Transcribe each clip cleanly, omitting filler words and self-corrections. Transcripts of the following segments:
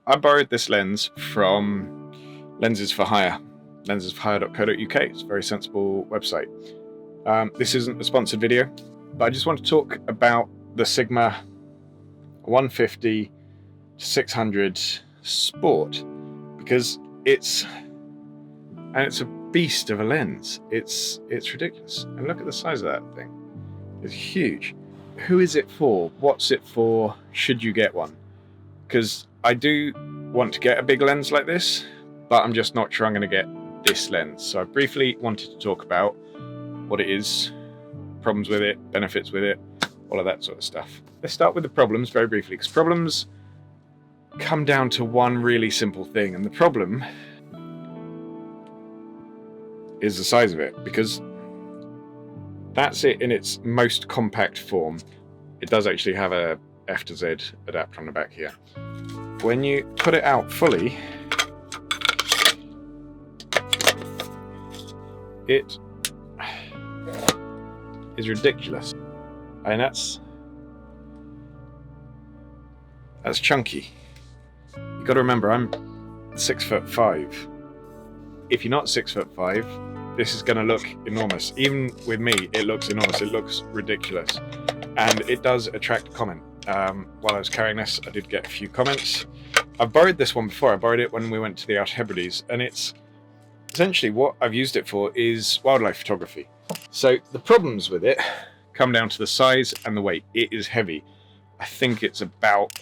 I borrowed this lens from Lenses for Hire, lensesforhire.co.uk. It's a very sensible website. This isn't a sponsored video, but I just want to talk about the Sigma 150 to 600 Sport, because it's a beast of a lens. It's ridiculous. And look at the size of that thing. It's huge. Who is it for? What's it for? Should you get one? Because I do want to get a big lens like this, but I'm just not sure I'm going to get this lens. So I briefly wanted to talk about what it is, problems with it, benefits with it, all of that sort of stuff. Let's start with the problems very briefly, because problems come down to one really simple thing, and the problem is the size of it, because that's it in its most compact form. It does actually have a F to Z adapter on the back here. When you put it out fully, it is ridiculous. And that's chunky. You've got to remember, I'm 6'5". If you're not 6'5", this is going to look enormous. Even with me, it looks enormous. It looks ridiculous. And it does attract comment. While I was carrying this, I did get a few comments. I've borrowed this one before. I borrowed it when we went to the Outer Hebrides, and it's essentially what I've used it for is wildlife photography. So the problems with it come down to the size and the weight. It is heavy. I think it's about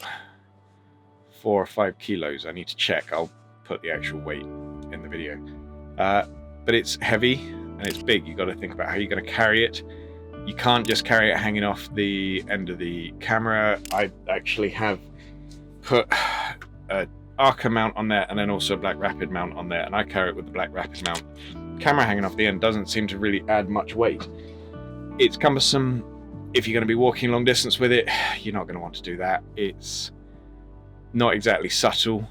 4 or 5 kilos. I need to check. I'll put the actual weight in the video. But it's heavy and it's big. You've got to think about how you're going to carry it. You can't just carry it hanging off the end of the camera. I actually have put a Arca mount on there and then also a Black Rapid mount on there, and I carry it with the Black Rapid mount. Camera hanging off the end doesn't seem to really add much weight. It's cumbersome. If you're going to be walking long distance with it, you're not going to want to do that. It's not exactly subtle.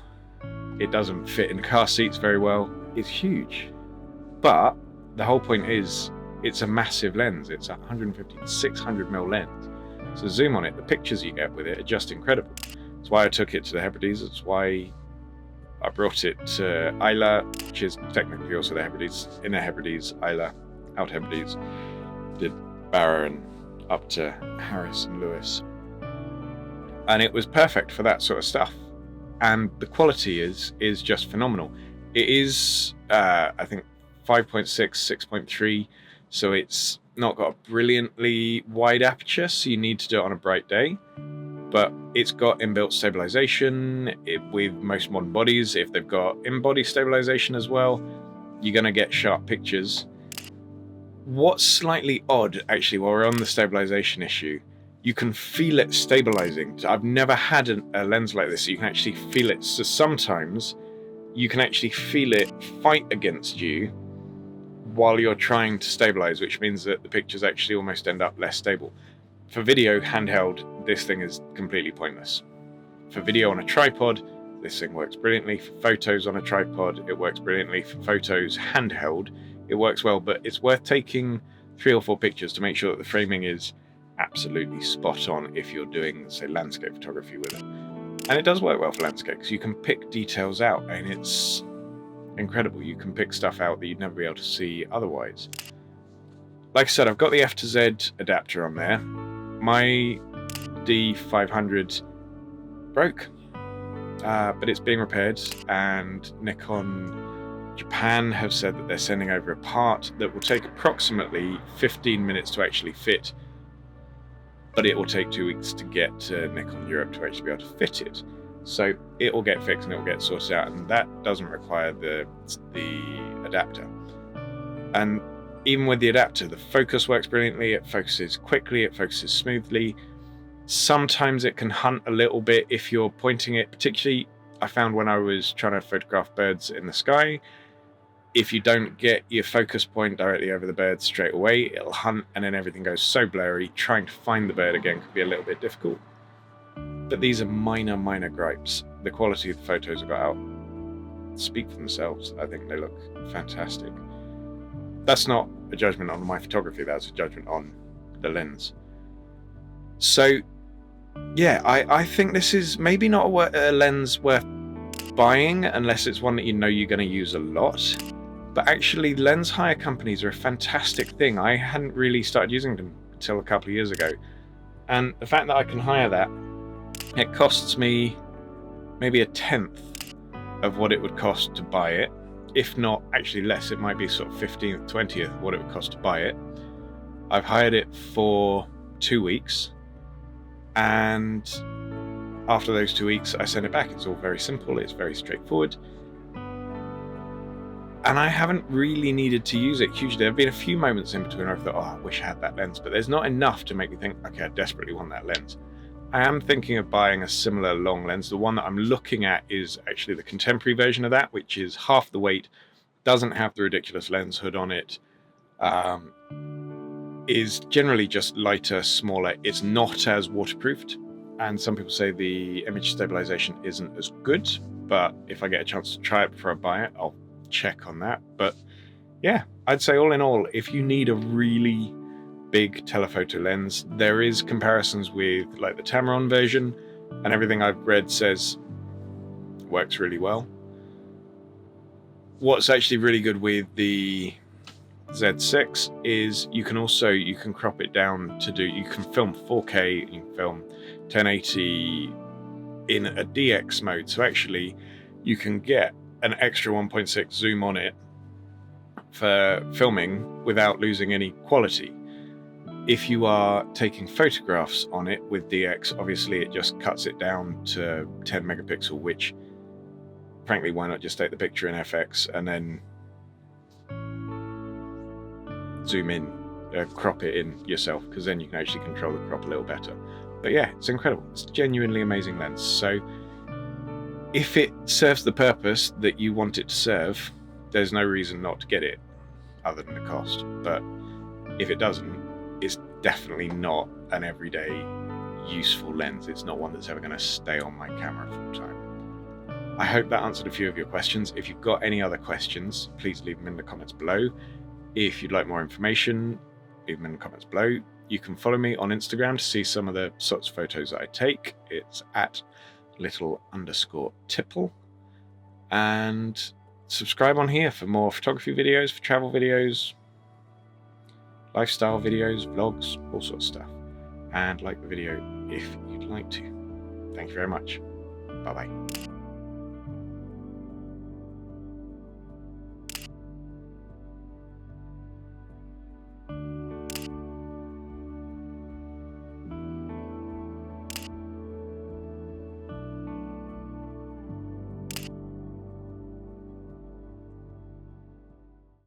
It doesn't fit in car seats very well. It's huge. But the whole point is, it's a massive lens. It's a 150 to 600mm lens. So zoom on it, the pictures you get with it are just incredible. That's why I took it to the Hebrides. That's why I brought it to Islay, which is technically also the Hebrides. In the Hebrides, Islay, out Hebrides, did Barra and up to Harris and Lewis. And it was perfect for that sort of stuff. And the quality is just phenomenal. It is, I think, 5.6, 6.3, so it's not got a brilliantly wide aperture, so you need to do it on a bright day. But it's got inbuilt stabilization. With most modern bodies, if they've got in-body stabilization as well, you're going to get sharp pictures. What's slightly odd, actually, while we're on the stabilization issue, you can feel it stabilizing. I've never had a lens like this, so you can actually feel it. So sometimes you can actually feel it fight against you while you're trying to stabilize, which means that the pictures actually almost end up less stable. For video, handheld, this thing is completely pointless. For video on a tripod, this thing works brilliantly. For photos on a tripod, it works brilliantly. For photos handheld, it works well, but it's worth taking 3 or 4 pictures to make sure that the framing is absolutely spot on if you're doing, say, landscape photography with it. And it does work well for landscape, because you can pick details out, and it's incredible. You can pick stuff out that you'd never be able to see otherwise. Like I said, I've got the F to Z adapter on there. My D500 broke, but it's being repaired, and Nikon Japan have said that they're sending over a part that will take approximately 15 minutes to actually fit, but it will take 2 weeks to get to Nikon Europe to actually be able to fit it. So it will get fixed and it will get sorted out, and that doesn't require the adapter. And even with the adapter, the focus works brilliantly. It focuses quickly, it focuses smoothly. Sometimes it can hunt a little bit if you're pointing it, particularly I found when I was trying to photograph birds in the sky. If you don't get your focus point directly over the bird straight away, it'll hunt and then everything goes so blurry. Trying to find the bird again could be a little bit difficult. But these are minor gripes. The quality of the photos I got out speak for themselves. I think they look fantastic. That's not a judgment on my photography, that's a judgment on the lens. So yeah, I think this is maybe not a lens worth buying unless it's one that you know you're going to use a lot. But actually, lens hire companies are a fantastic thing. I hadn't really started using them until a couple of years ago. And the fact that I can hire that, it costs me maybe a tenth of what it would cost to buy it. If not actually less, it might be sort of 15th, 20th what it would cost to buy it. I've hired it for 2 weeks, and after those 2 weeks I send it back. It's all very simple, it's very straightforward, and I haven't really needed to use it hugely. There have been a few moments in between where I thought, oh, I wish I had that lens, but there's not enough to make me think, okay, I desperately want that lens. I am thinking of buying a similar long lens. The one that I'm looking at is actually the contemporary version of that, which is half the weight, doesn't have the ridiculous lens hood on it, is generally just lighter, smaller. It's not as waterproofed, and some people say the image stabilization isn't as good, but if I get a chance to try it before I buy it, I'll check on that. But yeah, I'd say all in all, if you need a really big telephoto lens, there is comparisons with like the Tamron version, and everything I've read says works really well. What's actually really good with the Z6 is you can crop it down to do, you can film 4K, you can film 1080 in a DX mode, so actually you can get an extra 1.6 zoom on it for filming without losing any quality. If you are taking photographs on it with DX, obviously it just cuts it down to 10 megapixel, which frankly, why not just take the picture in FX and then zoom in, crop it in yourself, because then you can actually control the crop a little better. But yeah, it's incredible. It's a genuinely amazing lens. So if it serves the purpose that you want it to serve, there's no reason not to get it other than the cost. But if it doesn't, it's definitely not an everyday useful lens. It's not one that's ever going to stay on my camera full time. I hope that answered a few of your questions. If you've got any other questions, please leave them in the comments below. If you'd like more information, leave them in the comments below. You can follow me on Instagram to see some of the sorts of photos that I take. It's at @little_tipple. And subscribe on here for more photography videos, for travel videos, lifestyle videos, vlogs, all sorts of stuff. And like the video if you'd like to. Thank you very much. Bye bye.